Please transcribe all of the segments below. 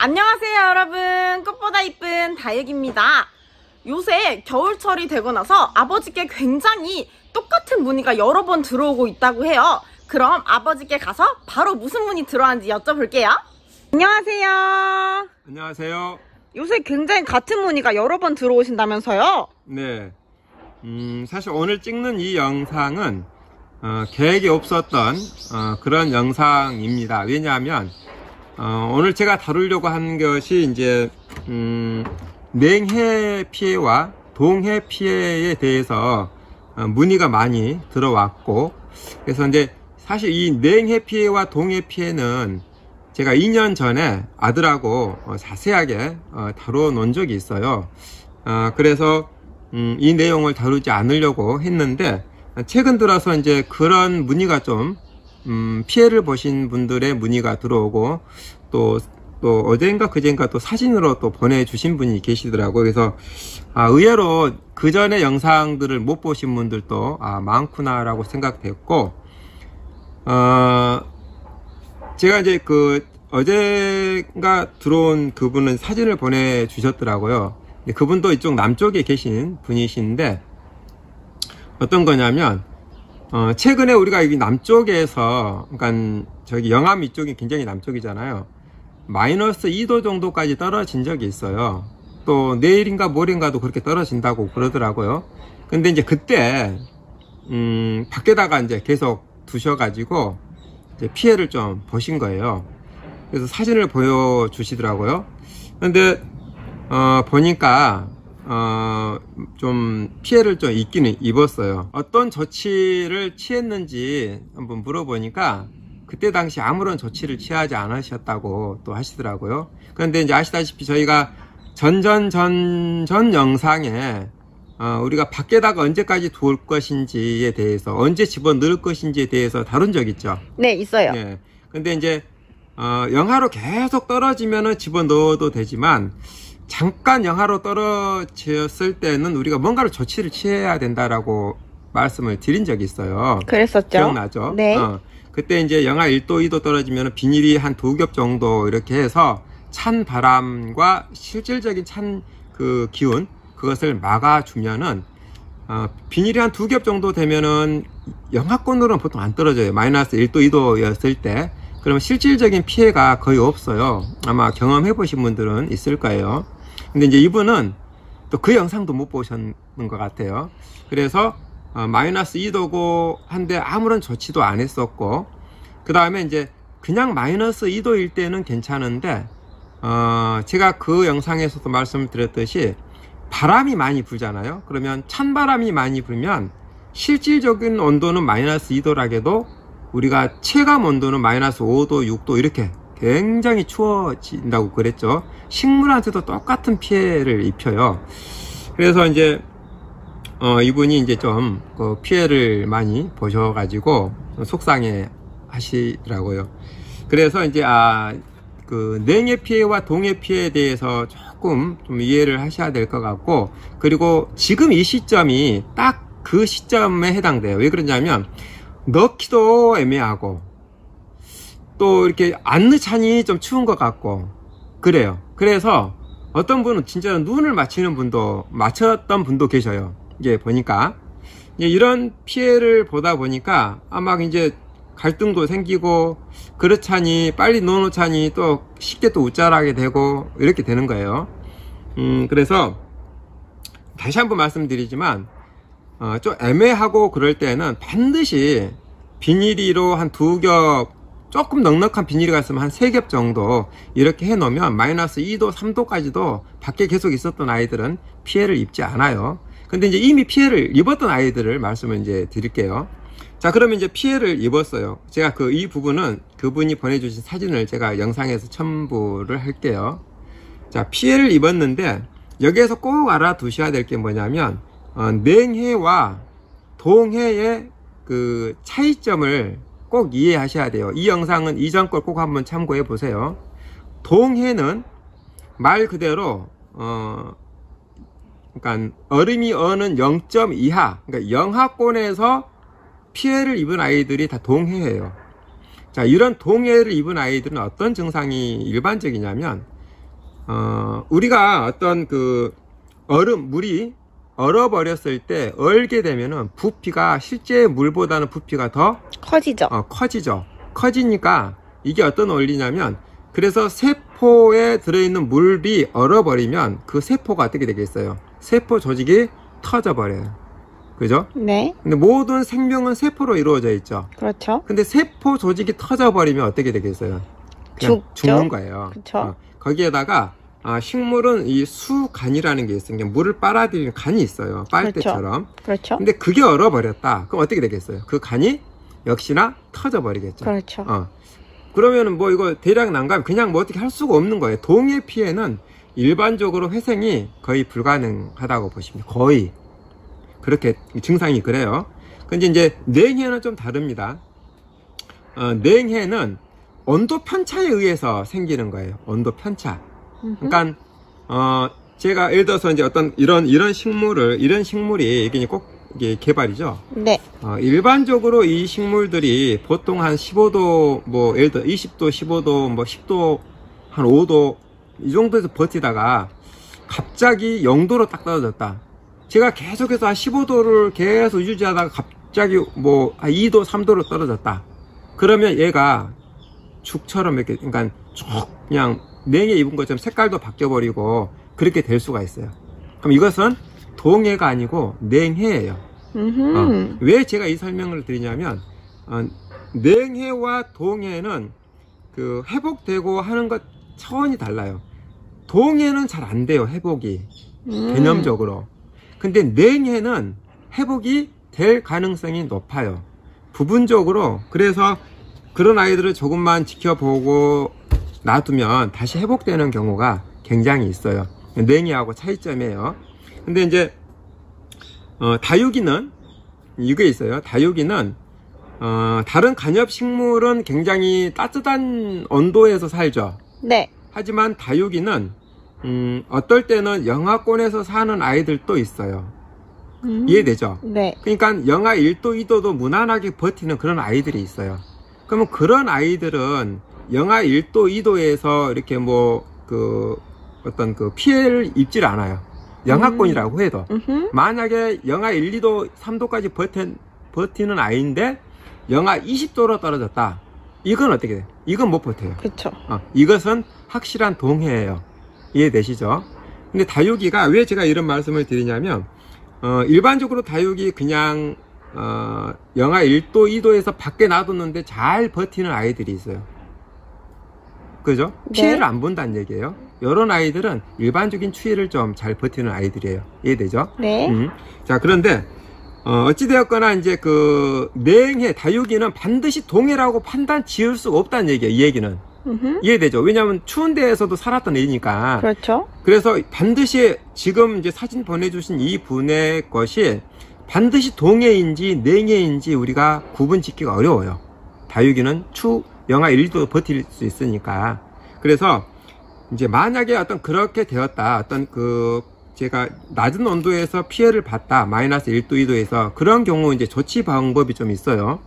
안녕하세요 여러분, 꽃보다 이쁜 다육입니다. 요새 겨울철이 되고 나서 아버지께 굉장히 똑같은 문의가 여러 번 들어오고 있다고 해요. 그럼 아버지께 가서 바로 무슨 문의 들어왔는지 여쭤볼게요. 안녕하세요. 안녕하세요. 요새 굉장히 같은 문의가 여러 번 들어오신다면서요? 네. 사실 오늘 찍는 이 영상은 계획이 없었던 그런 영상입니다. 왜냐하면 오늘 제가 다루려고 한 것이 이제 냉해 피해와 동해 피해에 대해서 문의가 많이 들어왔고, 그래서 이제 사실 이 냉해 피해와 동해 피해는 제가 2년 전에 아들하고 자세하게 다루어 놓은 적이 있어요. 그래서 이 내용을 다루지 않으려고 했는데, 최근 들어서 이제 그런 문의가 좀 피해를 보신 분들의 문의가 들어오고, 또 어젠가 그젠가 또 사진으로 또 보내주신 분이 계시더라고요. 그래서 의외로 그 전에 영상들을 못 보신 분들도 많구나 라고 생각됐고, 제가 이제 어젠가 들어온 그분은 사진을 보내주셨더라고요. 그분도 이쪽 남쪽에 계신 분이신데, 어떤 거냐면 최근에 우리가 여기 남쪽에서, 그러니까 저기 영암 이쪽이 굉장히 남쪽이잖아요. 마이너스 2도 정도까지 떨어진 적이 있어요. 또 내일인가 모레인가도 그렇게 떨어진다고 그러더라고요. 근데 이제 그때 밖에다가 이제 계속 두셔가지고 이제 피해를 좀 보신 거예요. 그래서 사진을 보여주시더라고요. 근데 보니까 좀 피해를 좀 입기는 입었어요. 어떤 조치를 취했는지 한번 물어보니까 그때 당시 아무런 조치를 취하지 않으셨다고 또 하시더라고요. 그런데 이제 아시다시피 저희가 전 영상에 우리가 밖에다가 언제까지 두을 것인지에 대해서, 언제 집어넣을 것인지에 대해서 다룬 적 있죠? 네, 있어요. 네. 근데 이제 영하로 계속 떨어지면은 집어넣어도 되지만, 잠깐 영하로 떨어졌을 때는 우리가 뭔가를 조치를 취해야 된다라고 말씀을 드린 적이 있어요. 그랬었죠. 기억나죠? 네. 그때 이제 영하 1도, 2도 떨어지면 비닐이 한 2겹 정도 이렇게 해서 찬 바람과 실질적인 찬 그 기운, 그것을 막아주면은 비닐이 한 2겹 정도 되면은 영하권으로는 보통 안 떨어져요. 마이너스 1도, 2도였을 때. 그러면 실질적인 피해가 거의 없어요. 아마 경험해 보신 분들은 있을 거예요. 근데 이제 이분은 또 그 영상도 못 보셨는 것 같아요. 그래서 마이너스 2도고 한데 아무런 조치도 안 했었고, 그 다음에 이제 그냥 마이너스 2도일 때는 괜찮은데, 제가 그 영상에서도 말씀드렸듯이 바람이 많이 불잖아요. 그러면 찬바람이 많이 불면 실질적인 온도는 마이너스 2도라게도 우리가 체감 온도는 마이너스 5도, 6도 이렇게 굉장히 추워진다고 그랬죠. 식물한테도 똑같은 피해를 입혀요. 그래서 이제 이분이 이제 좀 그 피해를 많이 보셔가지고 속상해 하시더라고요. 그래서 이제 그 냉해 피해와 동해 피해에 대해서 조금 좀 이해를 하셔야 될 것 같고, 그리고 지금 이 시점이 딱 그 시점에 해당돼요. 왜 그러냐면 넣기도 애매하고, 또 이렇게 안 넣자니 좀 추운 것 같고 그래요. 그래서 어떤 분은 진짜 눈을 맞췄던 분도 계셔요. 이제 보니까 이런 피해를 보다 보니까 아마 이제 갈등도 생기고, 그렇자니 빨리 넣어놓자니 또 쉽게 또 웃자라게 되고 이렇게 되는 거예요. 그래서 다시 한번 말씀드리지만 좀 애매하고 그럴 때는 반드시 비닐이로 한 2겹, 조금 넉넉한 비닐이 있으면 한 3겹 정도 이렇게 해 놓으면 마이너스 2도, 3도까지도 밖에 계속 있었던 아이들은 피해를 입지 않아요. 근데 이제 이미 피해를 입었던 아이들을 말씀을 이제 드릴게요. 자, 그러면 이제 피해를 입었어요. 제가 이 부분은 그분이 보내주신 사진을 제가 영상에서 첨부를 할게요. 자, 피해를 입었는데 여기에서 꼭 알아두셔야 될 게 뭐냐면 냉해와 동해의 그 차이점을 꼭 이해하셔야 돼요. 이 영상은 이전 걸 꼭 한번 참고해 보세요. 동해는 말 그대로 그러니까 얼음이 어는 0점 이하, 그러니까 영하권에서 피해를 입은 아이들이 다 동해예요. 자, 이런 동해를 입은 아이들은 어떤 증상이 일반적이냐면 우리가 어떤 그 물이 얼어버렸을 때 얼게 되면은 부피가 실제 물보다는 부피가 더 커지죠. 커지죠. 커지니까 이게 어떤 원리냐면, 그래서 세포에 들어있는 물이 얼어버리면 그 세포가 어떻게 되겠어요? 세포 조직이 터져버려요. 그죠? 네. 근데 모든 생명은 세포로 이루어져 있죠. 그렇죠. 근데 세포 조직이 터져버리면 어떻게 되겠어요? 그냥 죽는 거예요. 그쵸. 거기에다가 식물은 이 수간이라는 게 있어요. 물을 빨아들이는 간이 있어요. 빨대처럼. 그렇죠. 근데 그게 얼어버렸다. 그럼 어떻게 되겠어요? 그 간이 역시나 터져버리겠죠. 그렇죠. 그러면은 뭐 이거 대량 난감 그냥 뭐 어떻게 할 수가 없는 거예요. 동해 피해는 일반적으로 회생이 거의 불가능하다고 보시면 거의 그렇게 증상이 그래요. 근데 이제 냉해는 좀 다릅니다. 냉해는 온도 편차에 의해서 생기는 거예요. 온도 편차. 그러니까 제가 예를 들어서 이제 어떤 이런 식물이 이게 꼭 이게 개발이죠. 네. 일반적으로 이 식물들이 보통 한 15도, 뭐 예를 들어 20도, 15도, 뭐 10도, 한 5도 이 정도에서 버티다가 갑자기 0도로 딱 떨어졌다. 제가 계속해서 한 15도를 계속 유지하다가 갑자기 뭐 한 2도, 3도로 떨어졌다. 그러면 얘가 죽처럼 이렇게, 그러니까 쭉 그냥 냉해 입은 것처럼 색깔도 바뀌어버리고 그렇게 될 수가 있어요. 그럼 이것은 동해가 아니고 냉해예요. 왜 제가 이 설명을 드리냐면, 냉해와 동해는 그 회복되고 하는 것 차원이 달라요. 동해는 잘 안 돼요, 회복이. 개념적으로. 근데 냉해는 회복이 될 가능성이 높아요. 부분적으로. 그래서 그런 아이들을 조금만 지켜보고 놔두면 다시 회복되는 경우가 굉장히 있어요. 냉해하고 차이점이에요. 근데 이제 다육이는 이게 있어요. 다육이는 다른 간엽식물은 굉장히 따뜻한 온도에서 살죠. 네. 하지만 다육이는 어떨 때는 영하권에서 사는 아이들도 있어요. 이해되죠? 네. 그러니까 영하 1도, 2도도 무난하게 버티는 그런 아이들이 있어요. 그러면 그런 아이들은 영하 1도, 2도에서 이렇게 뭐 어떤 그 피해를 입질 않아요. 영하권이라고 해도. 만약에 영하 1, 2도, 3도까지 버티는 아이인데 영하 20도로 떨어졌다. 이건 어떻게 돼요? 이건 못 버텨요. 그쵸. 이것은 확실한 동해예요. 이해되시죠? 근데 다육이가 왜 제가 이런 말씀을 드리냐면, 일반적으로 다육이 그냥 영하 1도, 2도에서 밖에 놔뒀는데 잘 버티는 아이들이 있어요. 그죠? 네. 피해를 안 본다는 얘기예요. 이런 아이들은 일반적인 추위를 좀 잘 버티는 아이들이에요. 이해되죠? 네. 자, 그런데 어찌되었거나 이제 그 냉해, 다육이는 반드시 동해라고 판단 지을 수가 없다는 얘기예요. 이 얘기는. 이해되죠? 왜냐하면 추운 데에서도 살았던 애니까. 그렇죠. 그래서 반드시 지금 이제 사진 보내주신 이 분의 것이 반드시 동해인지 냉해인지 우리가 구분 짓기가 어려워요. 다육이는 영하 1, 2도 버틸 수 있으니까. 그래서 이제 만약에 어떤 그렇게 되었다. 어떤 제가 낮은 온도에서 피해를 봤다. 마이너스 1도, 2도에서. 그런 경우 이제 조치 방법이 좀 있어요.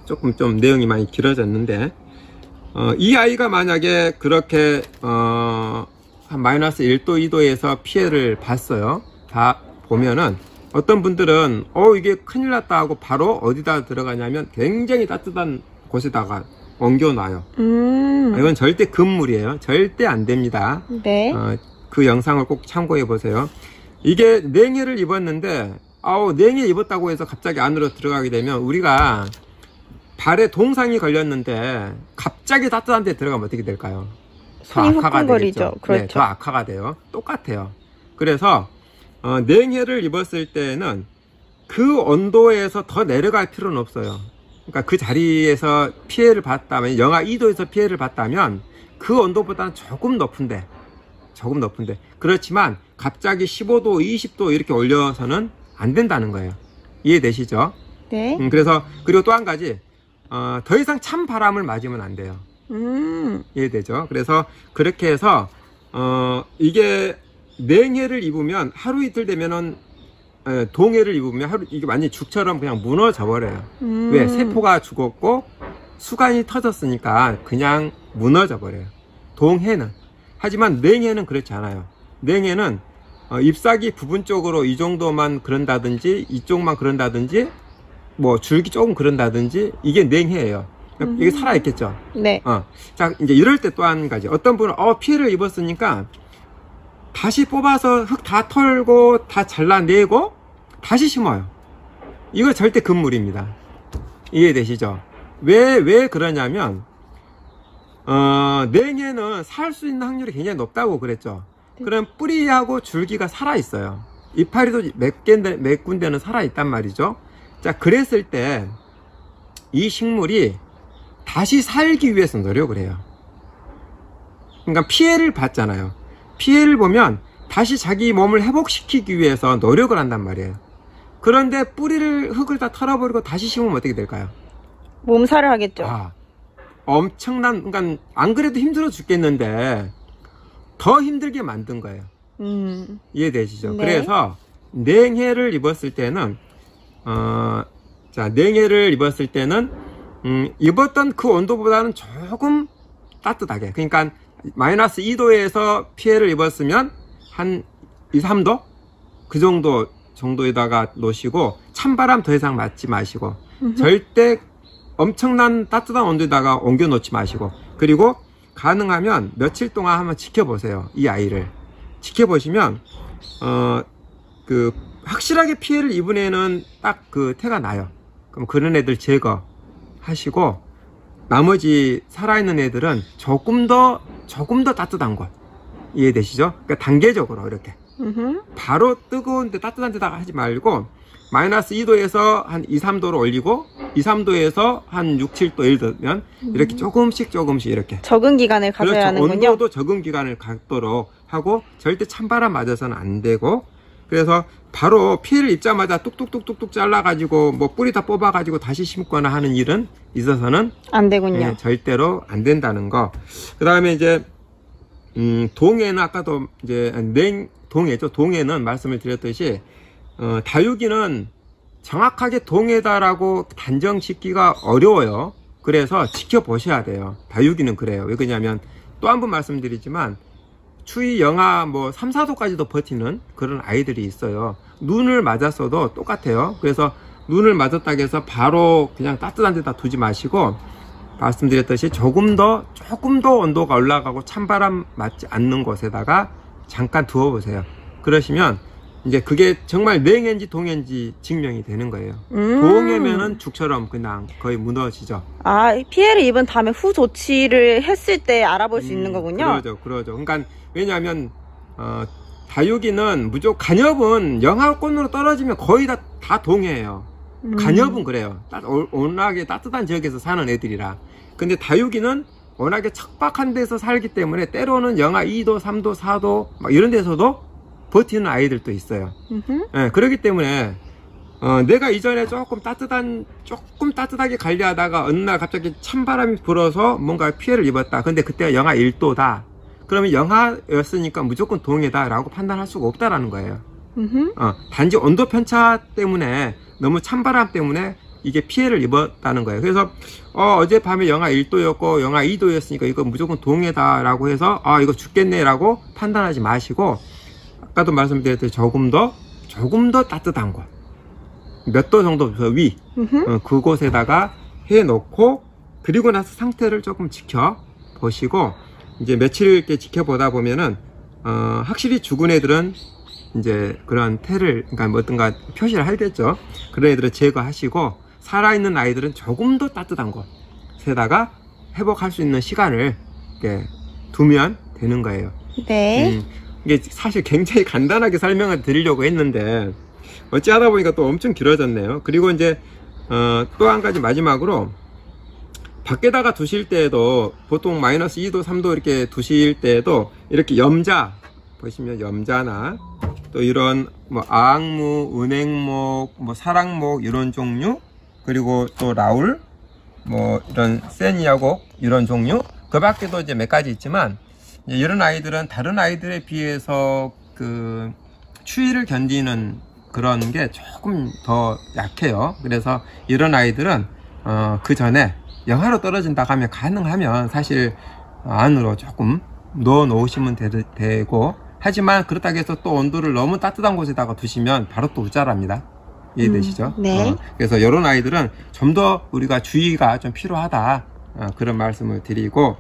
조금 좀 내용이 많이 길어졌는데, 이 아이가 만약에 그렇게, 한 마이너스 1도, 2도에서 피해를 봤어요. 보면은, 어떤 분들은, 이게 큰일 났다 하고 바로 어디다 들어가냐면 굉장히 따뜻한 곳에다가 옮겨놔요. 이건 절대 금물이에요. 절대 안 됩니다. 네. 그 영상을 꼭 참고해 보세요. 이게 냉해를 입었는데, 냉해 입었다고 해서 갑자기 안으로 들어가게 되면 우리가 발에 동상이 걸렸는데 갑자기 따뜻한 데 들어가면 어떻게 될까요? 더 손이 악화가 후끈거리죠. 되겠죠. 그렇죠. 네, 더 악화가 돼요. 똑같아요. 그래서 냉해를 입었을 때는 그 온도에서 더 내려갈 필요는 없어요. 그러니까 그 자리에서 피해를 봤다면, 영하 2도에서 피해를 봤다면 그 온도보다는 조금 높은데 그렇지만 갑자기 15도, 20도 이렇게 올려서는 안 된다는 거예요. 이해되시죠? 네. 그래서 그리고 또 한 가지, 더 이상 찬 바람을 맞으면 안 돼요. 이해되죠? 그래서 그렇게 해서 이게 냉해를 입으면 하루 이틀 되면은 동해를 입으면 이게 완전히 죽처럼 그냥 무너져 버려요. 왜? 세포가 죽었고 수간이 터졌으니까 그냥 무너져 버려요. 동해는. 하지만 냉해는 그렇지 않아요. 냉해는 잎사귀 부분 쪽으로 이 정도만 그런다든지 이쪽만 그런다든지 뭐 줄기 조금 그런다든지 이게 냉해예요. 이게 살아있겠죠. 네. 자, 이제 이럴 때 또 한 가지. 어떤 분은 피해를 입었으니까 다시 뽑아서 흙 다 털고 다 잘라내고 다시 심어요. 이거 절대 금물입니다. 이해되시죠? 왜 그러냐면 냉해는 살 수 있는 확률이 굉장히 높다고 그랬죠. 그럼 뿌리하고 줄기가 살아있어요. 이파리도 몇 군데는 살아있단 말이죠. 자, 그랬을 때 이 식물이 다시 살기 위해서 노력을 해요. 그러니까 피해를 봤잖아요. 피해를 보면 다시 자기 몸을 회복시키기 위해서 노력을 한단 말이에요. 그런데 흙을 다 털어버리고 다시 심으면 어떻게 될까요? 몸살을 하겠죠. 엄청난, 그러니까 안 그래도 힘들어 죽겠는데 더 힘들게 만든 거예요. 이해되시죠? 네. 그래서 냉해를 입었을 때는 냉해를 입었을 때는 입었던 그 온도보다는 조금 따뜻하게, 그러니까 마이너스 2도에서 피해를 입었으면 한 2, 3도? 그 정도에다가 놓으시고 찬바람 더 이상 맞지 마시고 절대 엄청난 따뜻한 온도에다가 옮겨 놓지 마시고, 그리고 가능하면 며칠 동안 한번 지켜보세요. 이 아이를 지켜보시면 확실하게 피해를 입은 애는 딱 그 태가 나요. 그럼 그런 애들 제거하시고 나머지 살아있는 애들은 조금 더 따뜻한 곳, 이해되시죠? 그러니까 단계적으로 이렇게 바로 뜨거운데 따뜻한 데다가 하지 말고 마이너스 2도에서 한 2, 3도로 올리고 2, 3도에서 한 6, 7도 예를 들면 이렇게 조금씩 이렇게 적응 기간을 가져야 그렇죠. 하는군요. 온도도 적응 기간을 갖도록 하고 절대 찬바람 맞아서는 안 되고, 그래서 바로 피해를 입자마자 뚝뚝뚝뚝뚝 잘라가지고 뭐 뿌리 다 뽑아가지고 다시 심거나 하는 일은 있어서는 안 되군요. 절대로 안 된다는 거. 그 다음에 이제 동해는 아까도 이제 동해죠. 동해는 말씀을 드렸듯이 다육이는 정확하게 동해다라고 단정 짓기가 어려워요. 그래서 지켜보셔야 돼요. 다육이는 그래요. 왜 그러냐면 또 한 번 말씀드리지만 추위 영하 뭐 3, 4도까지도 버티는 그런 아이들이 있어요. 눈을 맞았어도 똑같아요. 그래서 눈을 맞았다고 해서 바로 그냥 따뜻한 데다 두지 마시고 말씀드렸듯이 조금 더 온도가 올라가고 찬바람 맞지 않는 곳에다가 잠깐 두어 보세요. 그러시면 이제 그게 정말 냉해인지 동해인지 증명이 되는 거예요. 동해면은 죽처럼 그냥 거의 무너지죠. 피해를 입은 다음에 후 조치를 했을 때 알아볼 수 있는 거군요. 그러죠. 그러니까 왜냐하면 다육이는 무조건 간엽은 영하권으로 떨어지면 거의 다 동해예요. 간엽은 그래요. 워낙에 따뜻한 지역에서 사는 애들이라. 근데 다육이는 워낙에 척박한 데서 살기 때문에 때로는 영하 2도, 3도, 4도 막 이런 데서도 버티는 아이들도 있어요. 네, 그렇기 때문에 내가 이전에 조금 따뜻하게 관리하다가 어느 날 갑자기 찬바람이 불어서 뭔가 피해를 입었다. 근데 그때가 영하 1도다. 그러면 영하였으니까 무조건 동해다 라고 판단할 수가 없다라는 거예요. 단지 온도 편차 때문에 너무 찬바람 때문에 이게 피해를 입었다는 거예요. 그래서 어젯밤에 영하 1도였고 영하 2도였으니까 이거 무조건 동해다 라고 해서 이거 죽겠네 라고 판단하지 마시고, 아까도 말씀드렸듯이 조금 더 따뜻한 곳, 몇 도 정도 위 그곳에다가 해놓고, 그리고 나서 상태를 조금 지켜보시고 이제 며칠 이렇게 지켜보다 보면은 확실히 죽은 애들은 이제 그런 태를, 그러니까 어떤가 표시를 하겠죠. 그런 애들은 제거하시고 살아있는 아이들은 조금 더 따뜻한 곳에다가 회복할 수 있는 시간을 이렇게 두면 되는 거예요. 네. 이게 사실 굉장히 간단하게 설명을 드리려고 했는데 어찌 하다 보니까 또 엄청 길어졌네요. 그리고 이제 또 한 가지 마지막으로 밖에다가 두실 때에도 보통 마이너스 2도, 3도 이렇게 두실 때에도 이렇게 염자 보시면 염자나 또 이런 뭐 아악무, 은행목, 뭐 사랑목 이런 종류, 그리고 또 라울, 뭐 이런 세니아곡 이런 종류, 그 밖에도 이제 몇 가지 있지만 이런 아이들은 다른 아이들에 비해서 그 추위를 견디는 그런 게 조금 더 약해요. 그래서 이런 아이들은 그 전에 영하로 떨어진다 하면 가능하면 사실 안으로 조금 넣어 놓으시면 되고, 하지만 그렇다고 해서 또 온도를 너무 따뜻한 곳에다가 두시면 바로 또 우짜랍니다. 이해되시죠? 네. 그래서 이런 아이들은 좀 더 우리가 주의가 좀 필요하다, 그런 말씀을 드리고,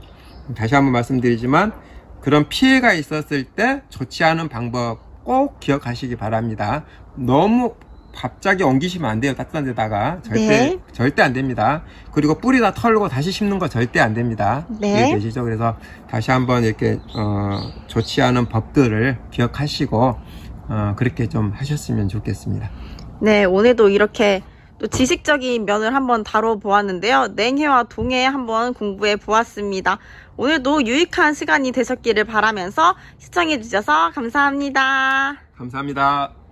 다시 한번 말씀드리지만 그런 피해가 있었을 때 좋지 않은 방법 꼭 기억하시기 바랍니다. 너무 갑자기 옮기시면 안 돼요. 따뜻한 데다가 절대 안 됩니다. 그리고 뿌리 다 털고 다시 심는 거 절대 안 됩니다. 네. 이해되시죠? 그래서 다시 한번 이렇게 좋지 않은 법들을 기억하시고 그렇게 좀 하셨으면 좋겠습니다. 네, 오늘도 이렇게 또 지식적인 면을 한번 다뤄보았는데요. 냉해와 동해 한번 공부해 보았습니다. 오늘도 유익한 시간이 되셨기를 바라면서 시청해 주셔서 감사합니다. 감사합니다.